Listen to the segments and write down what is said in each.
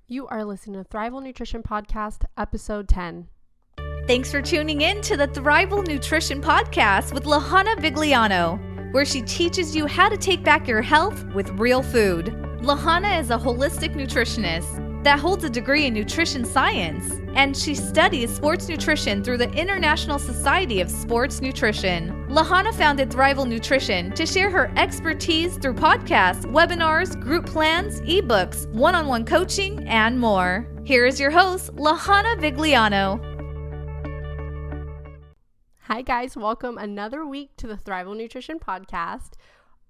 You are listening to Thrival Nutrition Podcast, Episode 10. Thanks for tuning in to the Thrival Nutrition Podcast with Lahana Vigliano, where she teaches you how to take back your health with real food. Lahana is a holistic nutritionist that holds a degree in nutrition science, and she studies sports nutrition through the International Society of Sports Nutrition. Lahana founded Thrival Nutrition to share her expertise through podcasts, webinars, group plans, ebooks, one-on-one coaching, and more. Here is your host, Lahana Vigliano. Hi guys, welcome another week to the Thrival Nutrition Podcast.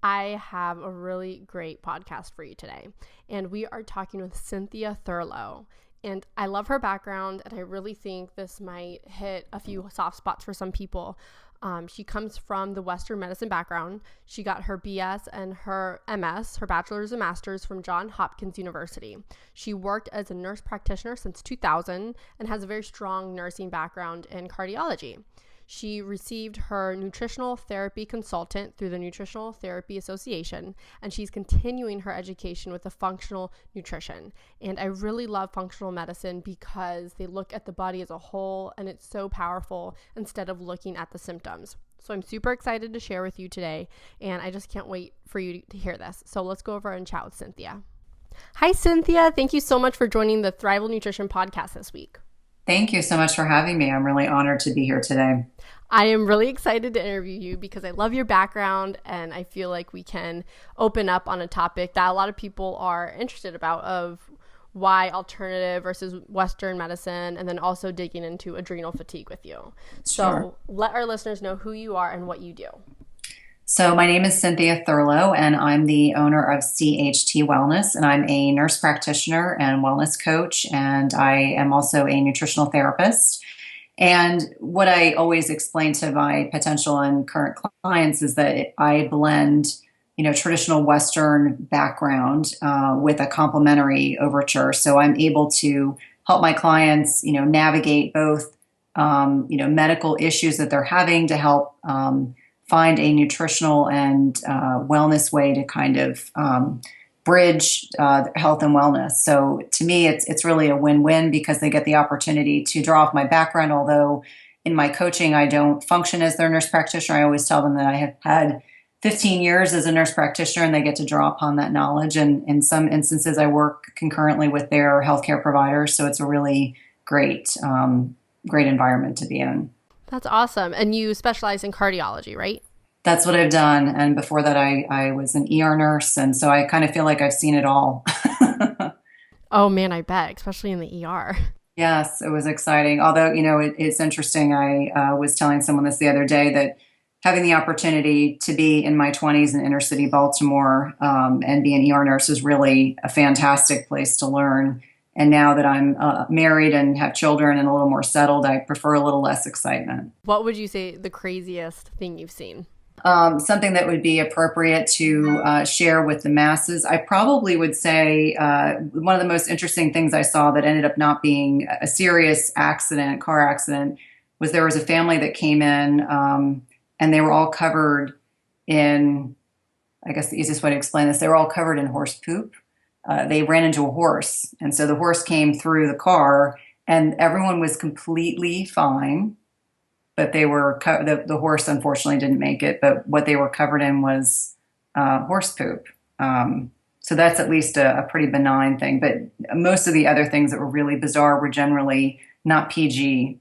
I have a really great podcast for you today, and we are talking with Cynthia Thurlow. And I love her background, and I really think this might hit a few soft spots for some people. She comes from the Western medicine background. She got her BS and her MS, her bachelor's and master's, from Johns Hopkins University. She worked as a nurse practitioner since 2000 and has a very strong nursing background in cardiology. She received her nutritional therapy consultant through the Nutritional Therapy Association, and she's continuing her education with the functional nutrition. And I really love functional medicine because they look at the body as a whole, and it's so powerful instead of looking at the symptoms. So I'm super excited to share with you today, and I just can't wait for you to hear this. So let's go over and chat with Cynthia. Hi, Cynthia. Thank you so much for joining the Thrival Nutrition Podcast this week. Thank you so much for having me. I'm really honored to be here today. I am really excited to interview you because I love your background, and I feel like we can open up on a topic that a lot of people are interested about, of why alternative versus Western medicine, and then also digging into adrenal fatigue with you. So let our listeners know who you are and what you do. So my name is Cynthia Thurlow, and I'm the owner of CHT Wellness, and I'm a nurse practitioner and wellness coach, and I am also a nutritional therapist. And what I always explain to my potential and current clients is that I blend, traditional Western background with a complementary overture. So I'm able to help my clients, navigate both, medical issues that they're having to help find a nutritional and wellness way to kind of bridge health and wellness. So to me, it's really a win-win because they get the opportunity to draw off my background. Although in my coaching, I don't function as their nurse practitioner. I always tell them that I have had 15 years as a nurse practitioner, and they get to draw upon that knowledge. And in some instances, I work concurrently with their healthcare providers. So it's a really great environment to be in. That's awesome. And you specialize in cardiology, right? That's what I've done. And before that, I was an ER nurse. And so I kind of feel like I've seen it all. Oh, man, I bet, especially in the ER. Yes, it was exciting. Although, it's interesting. I was telling someone this the other day that having the opportunity to be in my 20s in inner city Baltimore and be an ER nurse is really a fantastic place to learn. And now that I'm married and have children and a little more settled, I prefer a little less excitement. What would you say the craziest thing you've seen? Something that would be appropriate to share with the masses. I probably would say one of the most interesting things I saw that ended up not being a serious accident, car accident, was there was a family that came in and they were all covered in, I guess the easiest way to explain this, they were all covered in horse poop. They ran into a horse. And so the horse came through the car and everyone was completely fine. But they were, the horse unfortunately didn't make it. But what they were covered in was horse poop. So that's at least a pretty benign thing. But most of the other things that were really bizarre were generally not PG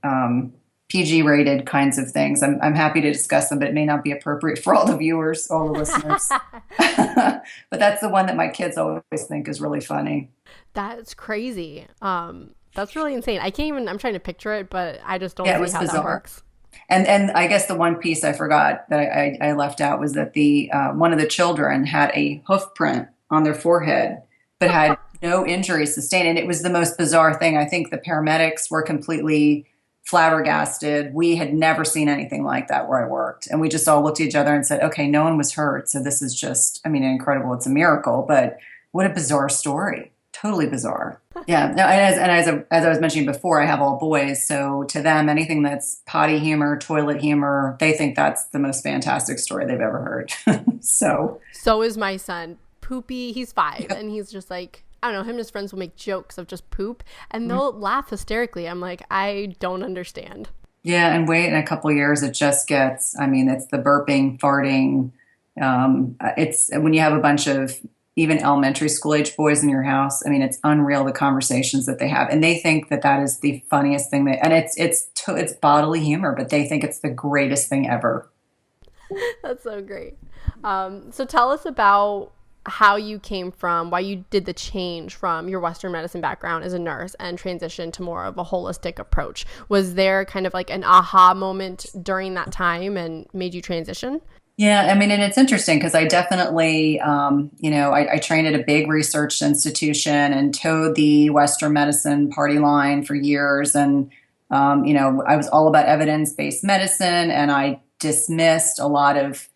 rated kinds of things. I'm happy to discuss them, but it may not be appropriate for all the viewers, all the listeners. But that's the one that my kids always think is really funny. That's crazy. That's really insane. I'm trying to picture it, but I just don't see how bizarre. That works. And I guess the one piece I forgot that I left out was that the one of the children had a hoof print on their forehead, but had no injury sustained. And it was the most bizarre thing. I think the paramedics were completely flabbergasted. We had never seen anything like that where I worked. And we just all looked at each other and said, okay, no one was hurt. So this is just, incredible. It's a miracle, but what a bizarre story. Totally bizarre. Yeah. No, as I was mentioning before, I have all boys. So to them, anything that's potty humor, toilet humor, they think that's the most fantastic story they've ever heard. So is my son. Poopy, he's 5, and he's just like, I don't know, him and his friends will make jokes of just poop and they'll laugh hysterically. I'm like, I don't understand. Yeah, and wait, in a couple of years, it just gets, I mean, it's the burping, farting. It's when you have a bunch of even elementary school age boys in your house. I mean, it's unreal the conversations that they have, and they think that that is the funniest thing. And it's bodily humor, but they think it's the greatest thing ever. That's so great. So tell us about how you came from, why you did the change from your Western medicine background as a nurse and transitioned to more of a holistic approach. Was there kind of like an aha moment during that time and made you transition? Yeah, I mean, and it's interesting because I definitely, I trained at a big research institution and towed the Western medicine party line for years. And, I was all about evidence-based medicine, and I dismissed a lot of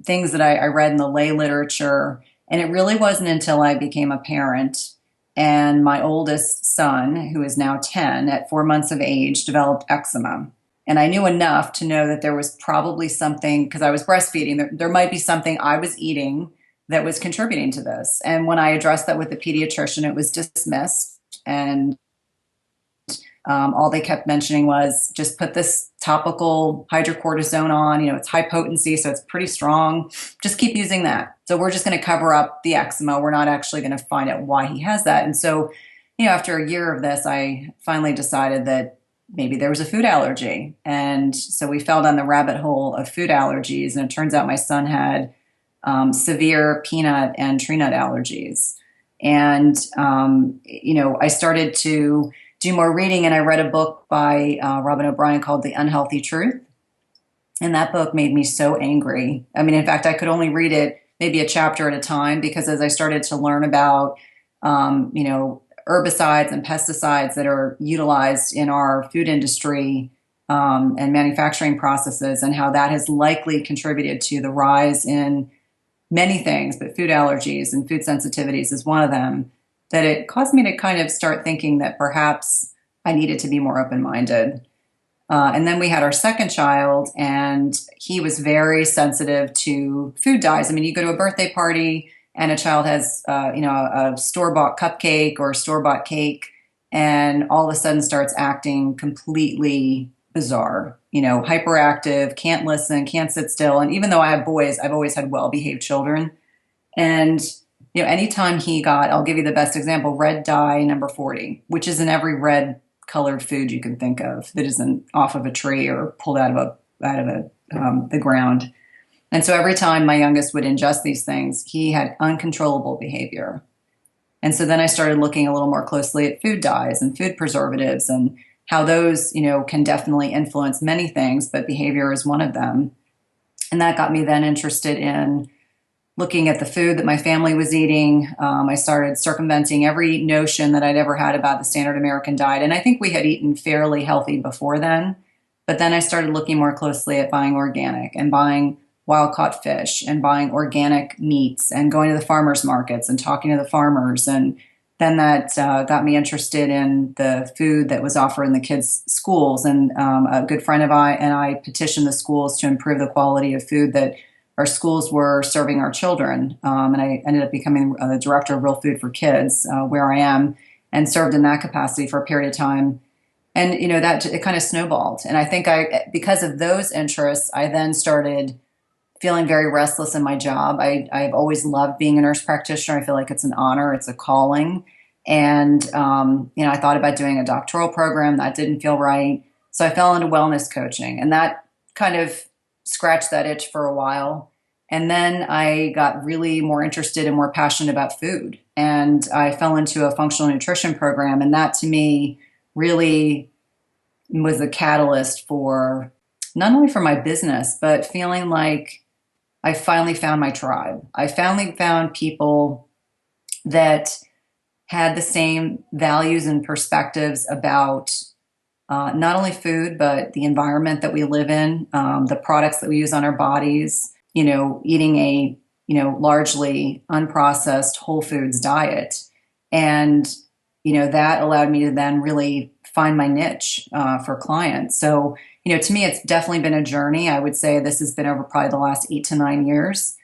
things that I read in the lay literature. And it really wasn't until I became a parent and my oldest son, who is now 10, at 4 months of age, developed eczema. And I knew enough to know that there was probably something, because I was breastfeeding, there might be something I was eating that was contributing to this. And when I addressed that with the pediatrician, it was dismissed. And all they kept mentioning was just put this topical hydrocortisone on. It's high potency, so it's pretty strong. Just keep using that. So we're just going to cover up the eczema. We're not actually going to find out why he has that. And so, after a year of this, I finally decided that maybe there was a food allergy. And so we fell down the rabbit hole of food allergies. And it turns out my son had severe peanut and tree nut allergies. And, I started to do more reading, and I read a book by Robin O'Brien called The Unhealthy Truth. And that book made me so angry. I mean, in fact, I could only read it maybe a chapter at a time, because as I started to learn about, herbicides and pesticides that are utilized in our food industry and manufacturing processes, and how that has likely contributed to the rise in many things, but food allergies and food sensitivities is one of them, that it caused me to kind of start thinking that perhaps I needed to be more open-minded. And then we had our second child, and he was very sensitive to food dyes. I mean, you go to a birthday party and a child has, a store-bought cupcake or a store-bought cake, and all of a sudden starts acting completely bizarre, hyperactive, can't listen, can't sit still. And even though I have boys, I've always had well-behaved children. And anytime he got, I'll give you the best example, red dye number 40, which is in every red colored food you can think of that isn't off of a tree or pulled out of the ground. And so every time my youngest would ingest these things, he had uncontrollable behavior. And so then I started looking a little more closely at food dyes and food preservatives and how those, can definitely influence many things, but behavior is one of them. And that got me then interested in looking at the food that my family was eating. I started circumventing every notion that I'd ever had about the standard American diet. And I think we had eaten fairly healthy before then. But then I started looking more closely at buying organic and buying wild-caught fish and buying organic meats and going to the farmers markets and talking to the farmers. And then that got me interested in the food that was offered in the kids' schools. And a good friend of mine and I petitioned the schools to improve the quality of food that our schools were serving our children. And I ended up becoming the director of Real Food for Kids, where I am, and served in that capacity for a period of time. And, that it kind of snowballed. And I think because of those interests, I then started feeling very restless in my job. I've always loved being a nurse practitioner. I feel like it's an honor. It's a calling. And, I thought about doing a doctoral program. That didn't feel right. So I fell into wellness coaching, and that kind of scratched that itch for a while. And then I got really more interested and more passionate about food. And I fell into a functional nutrition program. And that to me really was the catalyst for not only for my business, but feeling like I finally found my tribe. I finally found people that had the same values and perspectives about not only food, but the environment that we live in, the products that we use on our bodies, eating a, largely unprocessed whole foods diet. And, that allowed me to then really find my niche for clients. So, to me, it's definitely been a journey. I would say this has been over probably the last 8 to 9 years.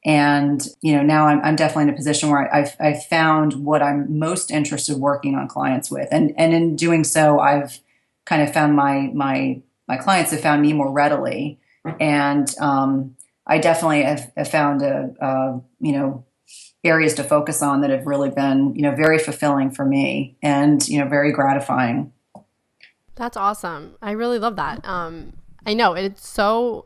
And, now I'm definitely in a position where I've found what I'm most interested working on clients with. And in doing so, I've kind of found my clients have found me more readily. And I definitely have found areas to focus on that have really been, very fulfilling for me and, very gratifying. That's awesome. I really love that. I know it's so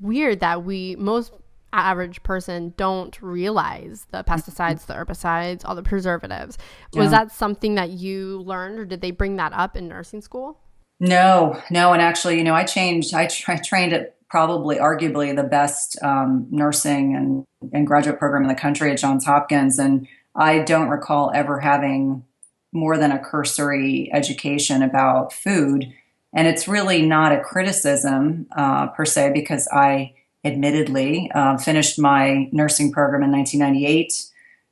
weird that most average person don't realize the pesticides, the herbicides, all the preservatives. Was that something that you learned, or did they bring that up in nursing school? No. And actually, I trained at probably arguably the best nursing and graduate program in the country at Johns Hopkins. And I don't recall ever having more than a cursory education about food. And it's really not a criticism per se, because I admittedly finished my nursing program in 1998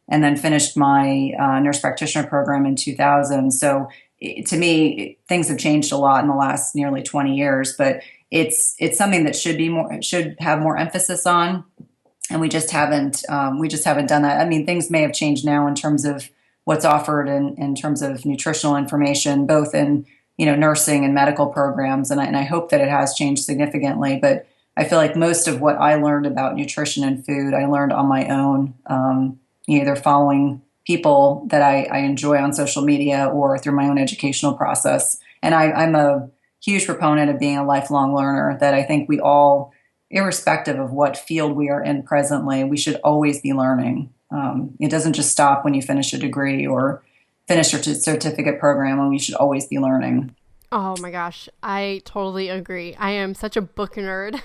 and then finished my nurse practitioner program in 2000. So to me, things have changed a lot in the last nearly 20 years, but it's something that should have more emphasis on. And we just haven't done that. I mean, things may have changed now in terms of what's offered in terms of nutritional information, both in, nursing and medical programs. And I hope that it has changed significantly, but I feel like most of what I learned about nutrition and food, I learned on my own, either following people that I enjoy on social media or through my own educational process. And I'm a huge proponent of being a lifelong learner, that I think we all, irrespective of what field we are in presently, we should always be learning. It doesn't just stop when you finish a degree or finish your certificate program, and we should always be learning. Oh my gosh, I totally agree. I am such a book nerd.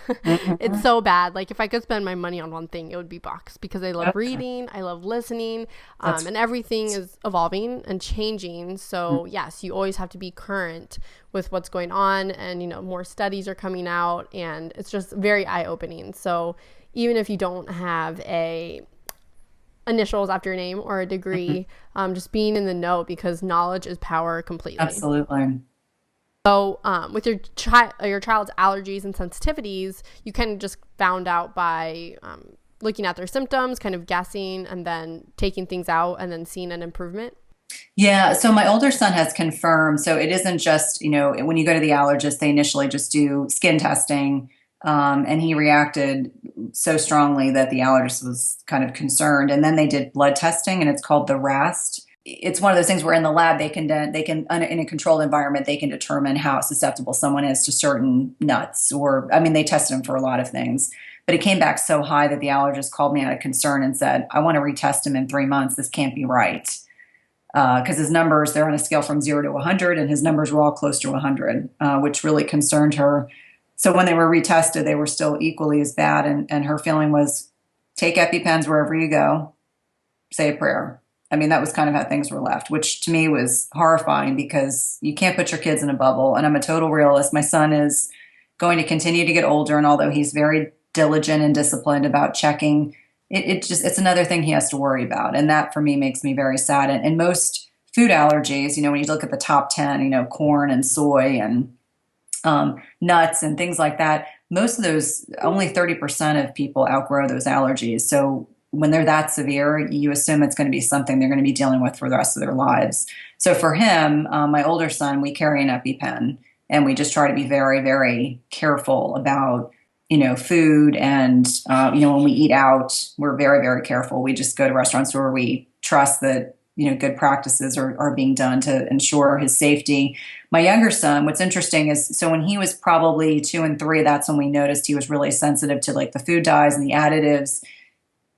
It's so bad. Like, if I could spend my money on one thing, it would be books, because I love reading, I love listening, and everything is evolving and changing. So yes, you always have to be current with what's going on, and more studies are coming out, and it's just very eye-opening. So even if you don't have initials after your name or a degree, just being in the know, because knowledge is power completely. Absolutely. So with your child's allergies and sensitivities, you kind of just found out by looking at their symptoms, kind of guessing, and then taking things out and then seeing an improvement? Yeah. So my older son has confirmed. So it isn't just, when you go to the allergist, they initially just do skin testing. And he reacted so strongly that the allergist was kind of concerned. And then they did blood testing, and it's called the RAST. It's one of those things where in the lab they can in a controlled environment, they can determine how susceptible someone is to certain nuts, they tested him for a lot of things, but it came back so high that the allergist called me out of concern and said, I want to retest him in 3 months. This can't be right. Because his numbers, they're on a scale from 0 to 100, and his numbers were all close to 100, which really concerned her. So when they were retested, they were still equally as bad. And her feeling was, take EpiPens wherever you go, say a prayer. That was kind of how things were left, which to me was horrifying, because you can't put your kids in a bubble. And I'm a total realist. My son is going to continue to get older. And although he's very diligent and disciplined about checking, it's another thing he has to worry about. And that for me makes me very sad. And most food allergies, when you look at the top 10, corn and soy and nuts and things like that, most of those, only 30% of people outgrow those allergies. So when they're that severe, you assume it's going to be something they're going to be dealing with for the rest of their lives. So for him, my older son, we carry an EpiPen, and we just try to be very, very careful about, food. And, when we eat out, we're very, very careful. We just go to restaurants where we trust that, good practices are being done to ensure his safety. My younger son, what's interesting is, so when he was probably 2 and 3, that's when we noticed he was really sensitive to like the food dyes and the additives.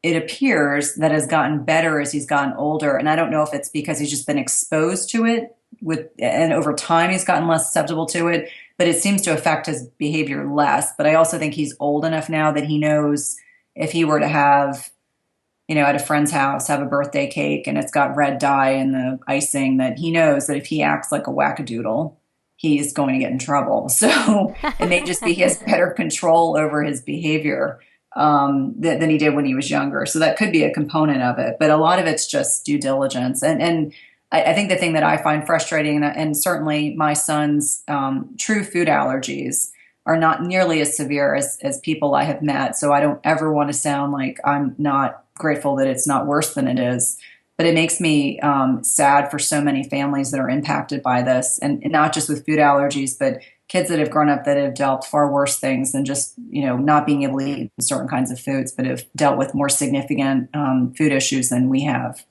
It appears that has gotten better as he's gotten older. And I don't know if it's because he's just been exposed to it and over time he's gotten less susceptible to it, but it seems to affect his behavior less. But I also think he's old enough now that he knows if he were to have, at a friend's house, have a birthday cake and it's got red dye in the icing, that he knows that if he acts like a wackadoodle, he's going to get in trouble. So it may just be he has better control over his behavior than he did when he was younger. So that could be a component of it, but a lot of it's just due diligence. And I think the thing that I find frustrating, and certainly my son's true food allergies, are not nearly as severe as people I have met. So I don't ever want to sound like I'm not grateful that it's not worse than it is. But it makes me sad for so many families that are impacted by this, and not just with food allergies, but kids that have grown up that have developed far worse things than just, not being able to eat certain kinds of foods, but have dealt with more significant food issues than we have.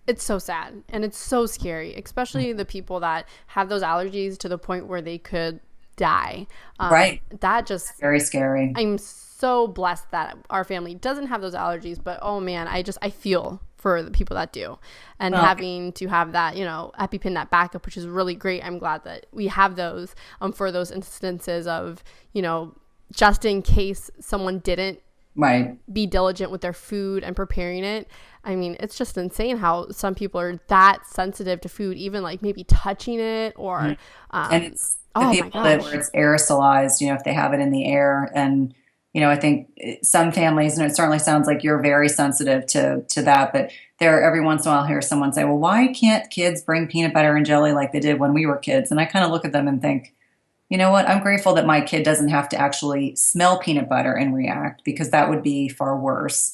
It's so sad, and it's so scary, especially the people that have those allergies to the point where they could die. Right. That just very scary. I'm so blessed that our family doesn't have those allergies, but oh man, I feel for the people that do, and having to have that, EpiPen, that backup, which is really great. I'm glad that we have those for those instances of, just in case someone didn't be diligent with their food and preparing it. I mean, it's just insane how some people are that sensitive to food, even like maybe touching it or and it's the people that where it's aerosolized, if they have it in the air. And I think some families, and it certainly sounds like you're very sensitive to that, but every once in a while I hear someone say, well, why can't kids bring peanut butter and jelly like they did when we were kids? And I kind of look at them and think, you know what, I'm grateful that my kid doesn't have to actually smell peanut butter and react, because that would be far worse.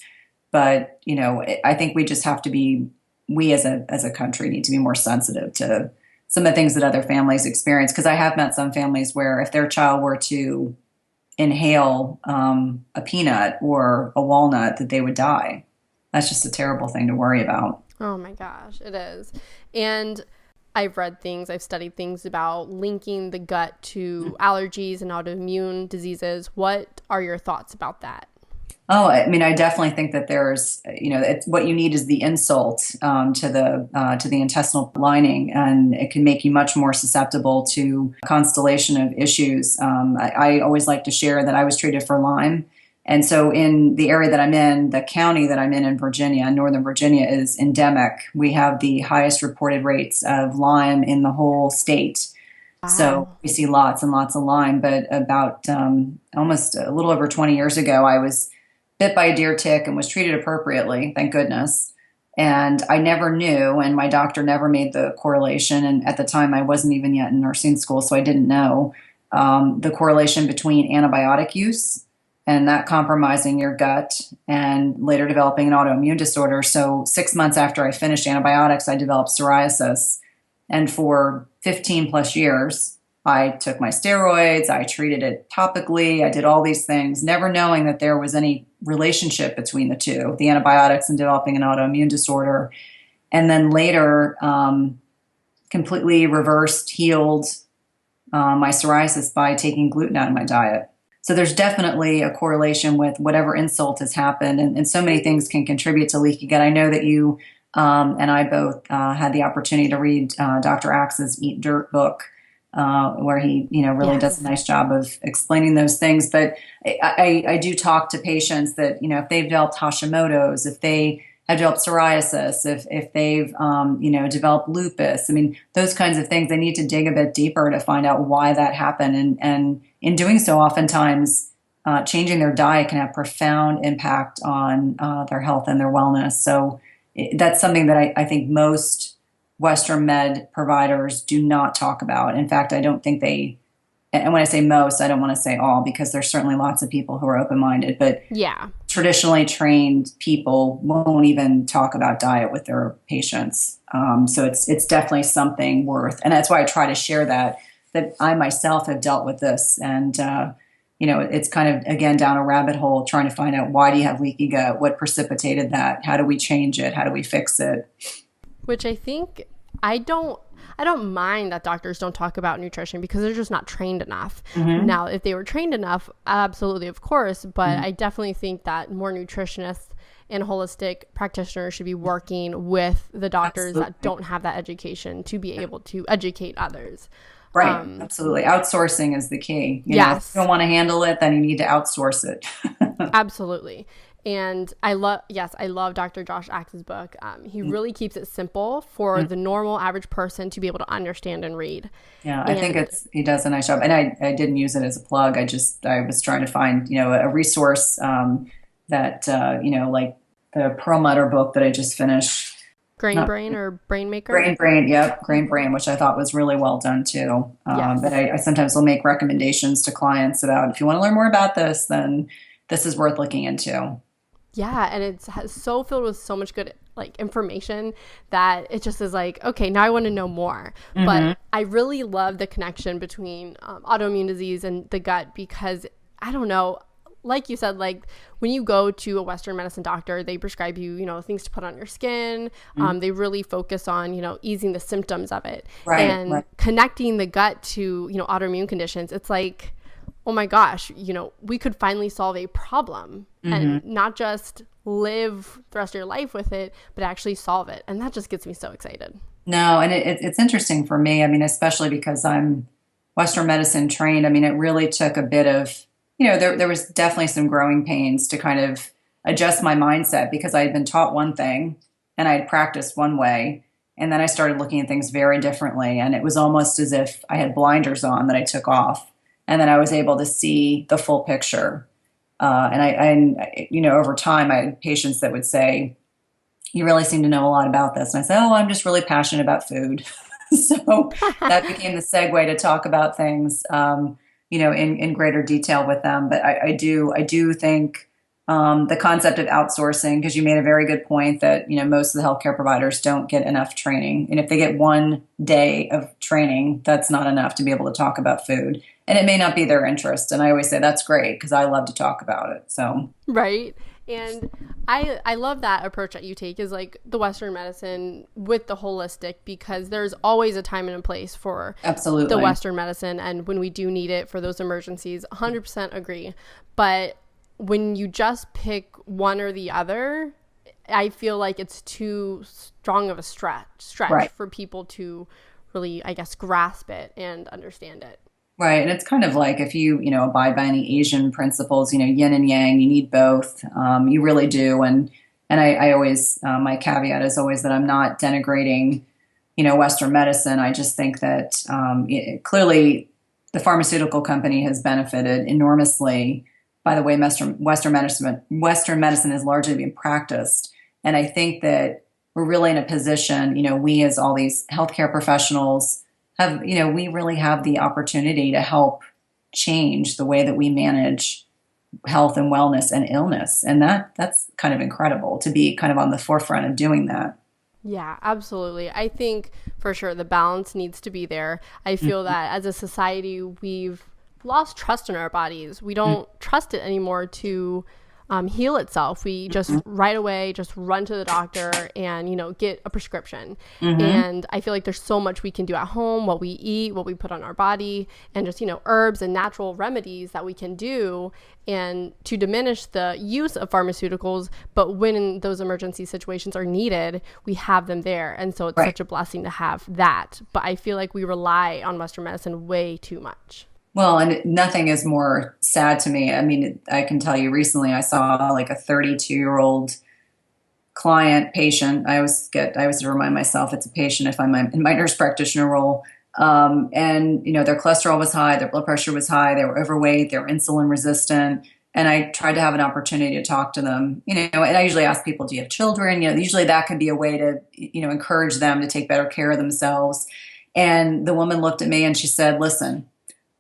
But, I think we just have to we as a country need to be more sensitive to some of the things that other families experience. Because I have met some families where if their child were to inhale a peanut or a walnut, that they would die. That's just a terrible thing to worry about. Oh my gosh, it is. And I've studied things about linking the gut to allergies and autoimmune diseases. What are your thoughts about that? Oh, I mean, I definitely think that there's, it's what you need is the insult to the intestinal lining, and it can make you much more susceptible to a constellation of issues. I always like to share that I was treated for Lyme. And so in the area that I'm in, the county that I'm in Virginia, Northern Virginia, is endemic. We have the highest reported rates of Lyme in the whole state. Wow. So we see lots and lots of Lyme. But about almost a little over 20 years ago, I was bit by a deer tick and was treated appropriately, thank goodness. And I never knew, and my doctor never made the correlation. And at the time, I wasn't even yet in nursing school, so I didn't know the correlation between antibiotic use and that compromising your gut and later developing an autoimmune disorder. So 6 months after I finished antibiotics, I developed psoriasis. And for 15 plus years, I took my steroids, I treated it topically, I did all these things, never knowing that there was any relationship between the two, the antibiotics and developing an autoimmune disorder. And then later, completely reversed, healed my psoriasis by taking gluten out of my diet. So there's definitely a correlation with whatever insult has happened, and so many things can contribute to leaky gut. I know that you and I both had the opportunity to read Dr. Axe's Eat Dirt book, where he, really does a nice job of explaining those things. But I do talk to patients that, if they've developed Hashimoto's, if they have developed psoriasis, if they've, developed lupus, I mean, those kinds of things, they need to dig a bit deeper to find out why that happened. And in doing so, oftentimes changing their diet can have profound impact on their health and their wellness. So that's something that I think most Western med providers do not talk about. In fact, I don't think they, and when I say most, I don't want to say all, because there's certainly lots of people who are open-minded, but traditionally trained people won't even talk about diet with their patients. So it's definitely something worth, and that's why I try to share that I myself have dealt with this. And, it's kind of, again, down a rabbit hole trying to find out, why do you have leaky gut? What precipitated that? How do we change it? How do we fix it? Which I think I don't mind that doctors don't talk about nutrition, because they're just not trained enough. Mm-hmm. Now, if they were trained enough, absolutely, of course, but I definitely think that more nutritionists and holistic practitioners should be working with the doctors that don't have that education to be able to educate others. Right. Absolutely. Outsourcing is the key. You know, if you don't want to handle it, then you need to outsource it. Absolutely. And I love Dr. Josh Axe's book. He really keeps it simple for the normal average person to be able to understand and read. Yeah, I think he does a nice job. And I didn't use it as a plug. I was trying to find, a resource that, like the Perlmutter book that I just finished. Grain Brain or Brain Maker? Grain Brain, yep, Grain Brain, which I thought was really well done too. Yes. But I sometimes will make recommendations to clients about if you want to learn more about this, then this is worth looking into. Yeah, and it's so filled with so much good like information that it just is like, okay, now I want to know more. But I really love the connection between autoimmune disease and the gut because I don't know, like you said, like when you go to a Western medicine doctor, they prescribe you, things to put on your skin. They really focus on, easing the symptoms of it and connecting the gut to, autoimmune conditions. It's like, oh my gosh, we could finally solve a problem and not just live the rest of your life with it, but actually solve it. And that just gets me so excited. No, and it's interesting for me. I mean, especially because I'm Western medicine trained. I mean, it really took a bit of, there was definitely some growing pains to kind of adjust my mindset because I had been taught one thing and I had practiced one way. And then I started looking at things very differently. And it was almost as if I had blinders on that I took off. And then I was able to see the full picture. And over time, I had patients that would say, you really seem to know a lot about this. And I said, oh, I'm just really passionate about food. So that became the segue to talk about things, in greater detail with them. But I do think the concept of outsourcing, because you made a very good point that, most of the healthcare providers don't get enough training. And if they get one day of training, that's not enough to be able to talk about food. And it may not be their interest. And I always say that's great because I love to talk about it. So right. And I love that approach that you take is like the Western medicine with the holistic, because there's always a time and a place for absolutely the Western medicine. And when we do need it for those emergencies, 100% agree. But when you just pick one or the other, I feel like it's too strong of a stretch for people to really, I guess, grasp it and understand it. Right. And it's kind of like if you, abide by any Asian principles, yin and yang, you need both. You really do. And I always, my caveat is always that I'm not denigrating, Western medicine. I just think that clearly the pharmaceutical company has benefited enormously by the way Western medicine is largely being practiced. And I think that we're really in a position, we as all these healthcare professionals have, we really have the opportunity to help change the way that we manage health and wellness and illness. And that's kind of incredible to be kind of on the forefront of doing that. Yeah, absolutely. I think for sure the balance needs to be there. I feel that as a society, we've lost trust in our bodies. We don't trust it anymore to heal itself. We just right away just run to the doctor and, get a prescription. And I feel like there's so much we can do at home, what we eat, what we put on our body, and just, herbs and natural remedies that we can do and to diminish the use of pharmaceuticals. But when those emergency situations are needed, we have them there. And so it's such a blessing to have that. But I feel like we rely on Western medicine way too much. Well, and nothing is more sad to me. I mean, I can tell you recently I saw like a 32-year-old patient. I always remind myself it's a patient if I'm in my nurse practitioner role. And, their cholesterol was high, their blood pressure was high, they were overweight, they were insulin resistant. And I tried to have an opportunity to talk to them, and I usually ask people, do you have children? Usually that could be a way to, encourage them to take better care of themselves. And the woman looked at me and she said, listen,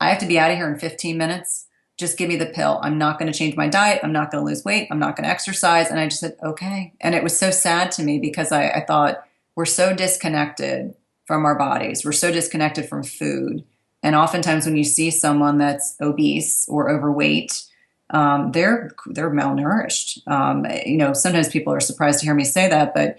I have to be out of here in 15 minutes. Just give me the pill. I'm not going to change my diet. I'm not going to lose weight. I'm not going to exercise. And I just said, okay. And it was so sad to me because I thought we're so disconnected from our bodies. We're so disconnected from food. And oftentimes when you see someone that's obese or overweight, they're malnourished. Sometimes people are surprised to hear me say that, but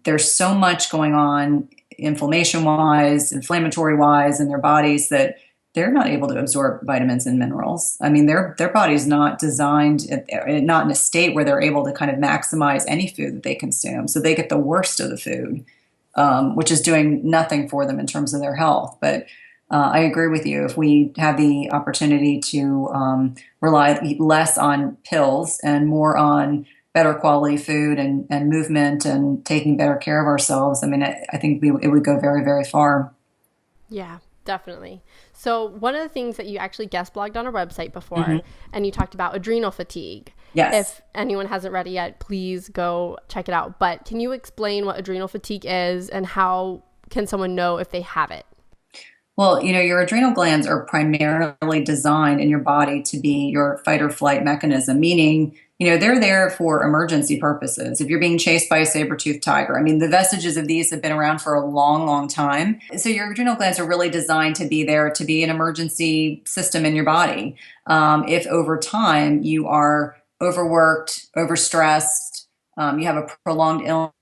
there's so much going on inflammation-wise, inflammatory-wise in their bodies that they're not able to absorb vitamins and minerals. I mean, their body's not designed, not in a state where they're able to kind of maximize any food that they consume. So they get the worst of the food, which is doing nothing for them in terms of their health. But I agree with you. If we have the opportunity to rely less on pills and more on better quality food and movement and taking better care of ourselves, I mean, I think it would go very, very far. Yeah. Definitely. So one of the things that you actually guest blogged on our website before, and you talked about adrenal fatigue. Yes. If anyone hasn't read it yet, please go check it out. But can you explain what adrenal fatigue is and how can someone know if they have it? Well, your adrenal glands are primarily designed in your body to be your fight or flight mechanism, meaning, they're there for emergency purposes. If you're being chased by a saber-toothed tiger, the vestiges of these have been around for a long, long time. So your adrenal glands are really designed to be there to be an emergency system in your body. If over time you are overworked, overstressed, you have a prolonged illness,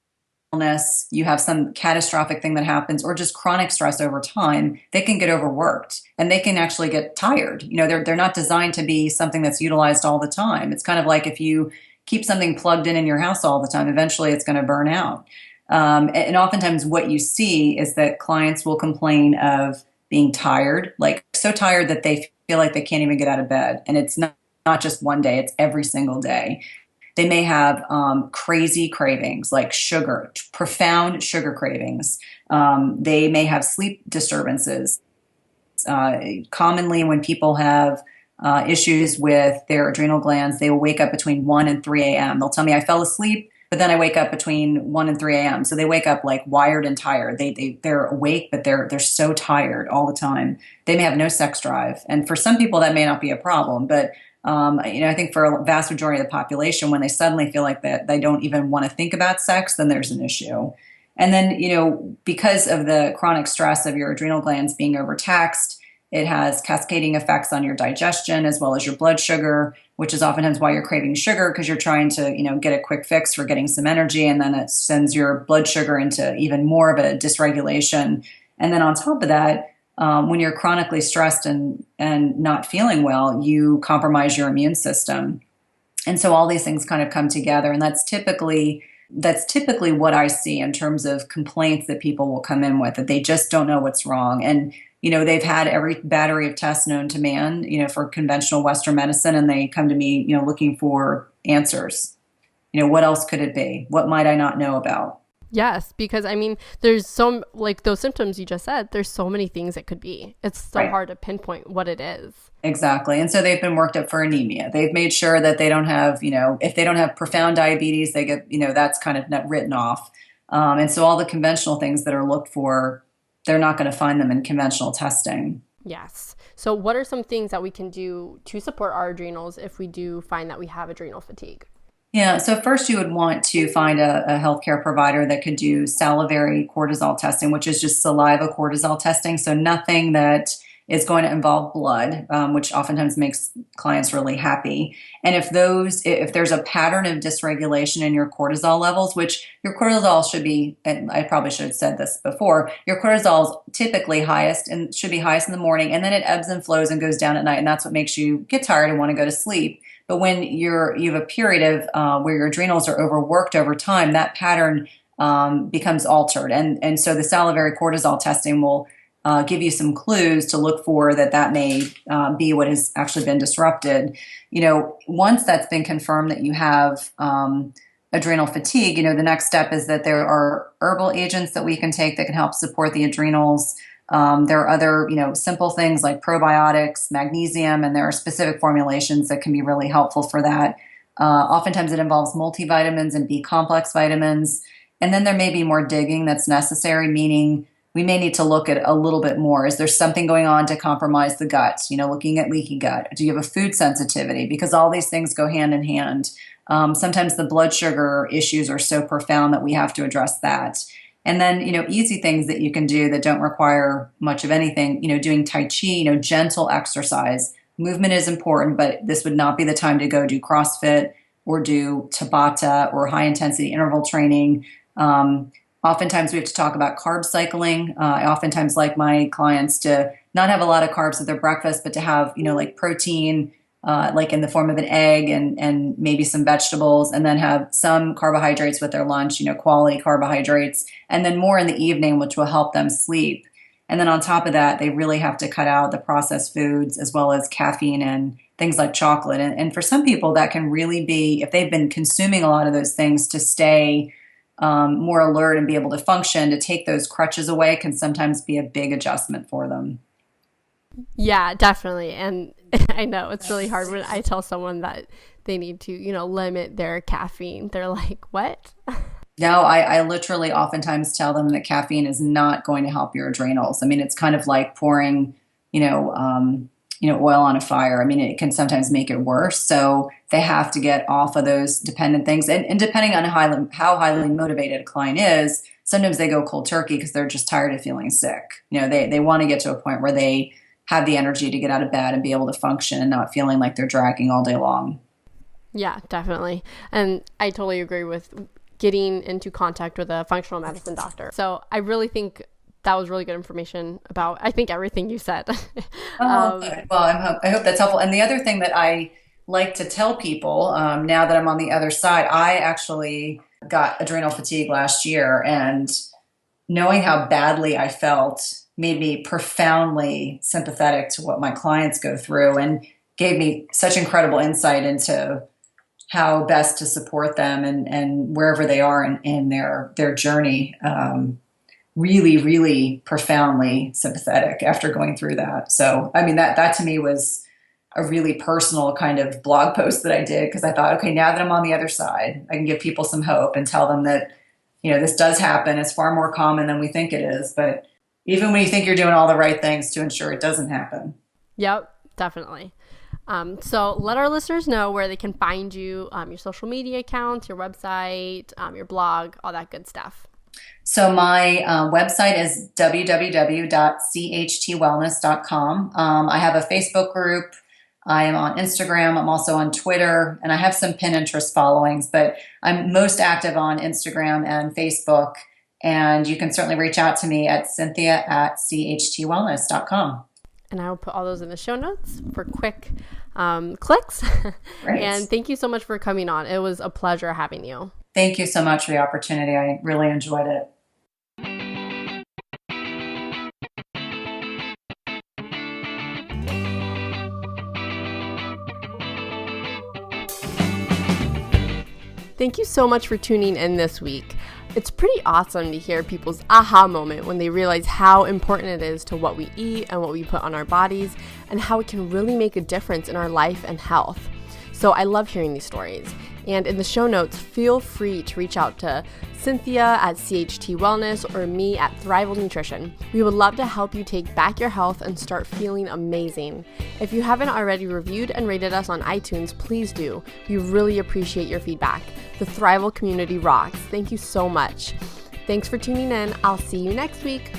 you have some catastrophic thing that happens, or just chronic stress over time, they can get overworked and they can actually get tired. They're not designed to be something that's utilized all the time. It's kind of like if you keep something plugged in your house all the time, eventually it's going to burn out. And oftentimes what you see is that clients will complain of being tired, like so tired that they feel like they can't even get out of bed. And it's not just one day, it's every single day. They may have crazy cravings like sugar, profound sugar cravings. They may have sleep disturbances. Commonly when people have issues with their adrenal glands, they will wake up between 1 and 3 a.m. They'll tell me I fell asleep, but then I wake up between 1 and 3 a.m. So they wake up like wired and tired. They're awake, but they're so tired all the time. They may have no sex drive. And for some people that may not be a problem, but I think for a vast majority of the population, when they suddenly feel like that they don't even want to think about sex, then there's an issue. And then, because of the chronic stress of your adrenal glands being overtaxed, it has cascading effects on your digestion as well as your blood sugar, which is oftentimes why you're craving sugar, because you're trying to, get a quick fix for getting some energy. And then it sends your blood sugar into even more of a dysregulation. And then on top of that, when you're chronically stressed and not feeling well, you compromise your immune system. And so all these things kind of come together. And that's typically what I see in terms of complaints that people will come in with, that they just don't know what's wrong. And, they've had every battery of tests known to man, for conventional Western medicine, and they come to me, looking for answers. What else could it be? What might I not know about? Yes, because there's some, like those symptoms you just said, there's so many things it could be. It's so hard to pinpoint what it is. Exactly. And so they've been worked up for anemia. They've made sure that they don't have, if they don't have profound diabetes, they get, that's kind of written off. And so all the conventional things that are looked for, they're not going to find them in conventional testing. Yes. So what are some things that we can do to support our adrenals if we do find that we have adrenal fatigue? Yeah, so first you would want to find a healthcare provider that could do salivary cortisol testing, which is just saliva cortisol testing. So nothing that is going to involve blood, which oftentimes makes clients really happy. And if there's a pattern of dysregulation in your cortisol levels, which your cortisol should be, and I probably should have said this before, your cortisol is typically highest and should be highest in the morning, and then it ebbs and flows and goes down at night. And that's what makes you get tired and want to go to sleep. But when you have a period of where your adrenals are overworked over time, that pattern becomes altered. And so the salivary cortisol testing will give you some clues to look for that may be what has actually been disrupted. Once that's been confirmed that you have adrenal fatigue, the next step is that there are herbal agents that we can take that can help support the adrenals. There are other, simple things like probiotics, magnesium, and there are specific formulations that can be really helpful for that. Oftentimes it involves multivitamins and B complex vitamins. And then there may be more digging that's necessary, meaning we may need to look at a little bit more. Is there something going on to compromise the gut? Looking at leaky gut. Do you have a food sensitivity? Because all these things go hand in hand. Sometimes the blood sugar issues are so profound that we have to address that. And then, easy things that you can do that don't require much of anything, doing Tai Chi, gentle exercise. Movement is important, but this would not be the time to go do CrossFit or do Tabata or high intensity interval training. Oftentimes we have to talk about carb cycling. I oftentimes like my clients to not have a lot of carbs at their breakfast, but to have, like protein, like in the form of an egg and maybe some vegetables, and then have some carbohydrates with their lunch, quality carbohydrates, and then more in the evening, which will help them sleep. And then on top of that, they really have to cut out the processed foods as well as caffeine and things like chocolate. And for some people, that can really be, if they've been consuming a lot of those things to stay more alert and be able to function, to take those crutches away can sometimes be a big adjustment for them. Yeah, definitely. And I know it's really hard when I tell someone that they need to, limit their caffeine. They're like, what? No, I literally oftentimes tell them that caffeine is not going to help your adrenals. I mean, it's kind of like pouring, oil on a fire. I mean, it can sometimes make it worse. So they have to get off of those dependent things. And depending on how highly motivated a client is, sometimes they go cold turkey because they're just tired of feeling sick. They want to get to a point where they have the energy to get out of bed and be able to function and not feeling like they're dragging all day long. Yeah, definitely. And I totally agree with getting into contact with a functional medicine doctor. So I really think that was really good information about, I think, everything you said. Well, I hope that's helpful. And the other thing that I like to tell people now that I'm on the other side, I actually got adrenal fatigue last year, and knowing how badly I felt made me profoundly sympathetic to what my clients go through and gave me such incredible insight into how best to support them and wherever they are in their journey. Really, really profoundly sympathetic after going through that. So, I mean, that to me was a really personal kind of blog post that I did, because I thought, okay, now that I'm on the other side, I can give people some hope and tell them that, this does happen. It's far more common than we think it is. But even when you think you're doing all the right things to ensure it doesn't happen. Yep, definitely. So let our listeners know where they can find you, your social media accounts, your website, your blog, all that good stuff. So my website is www.chtwellness.com. I have a Facebook group. I am on Instagram. I'm also on Twitter, and I have some Pinterest followings, but I'm most active on Instagram and Facebook. And you can certainly reach out to me at Cynthia@chtwellness.com. And I will put all those in the show notes for quick clicks. Great. And thank you so much for coming on. It was a pleasure having you. Thank you so much for the opportunity. I really enjoyed it. Thank you so much for tuning in this week. It's pretty awesome to hear people's aha moment when they realize how important it is to what we eat and what we put on our bodies, and how it can really make a difference in our life and health. So I love hearing these stories. And in the show notes, feel free to reach out to Cynthia at CHT Wellness or me at Thrival Nutrition. We would love to help you take back your health and start feeling amazing. If you haven't already reviewed and rated us on iTunes, please do. We really appreciate your feedback. The Thrival community rocks. Thank you so much. Thanks for tuning in. I'll see you next week.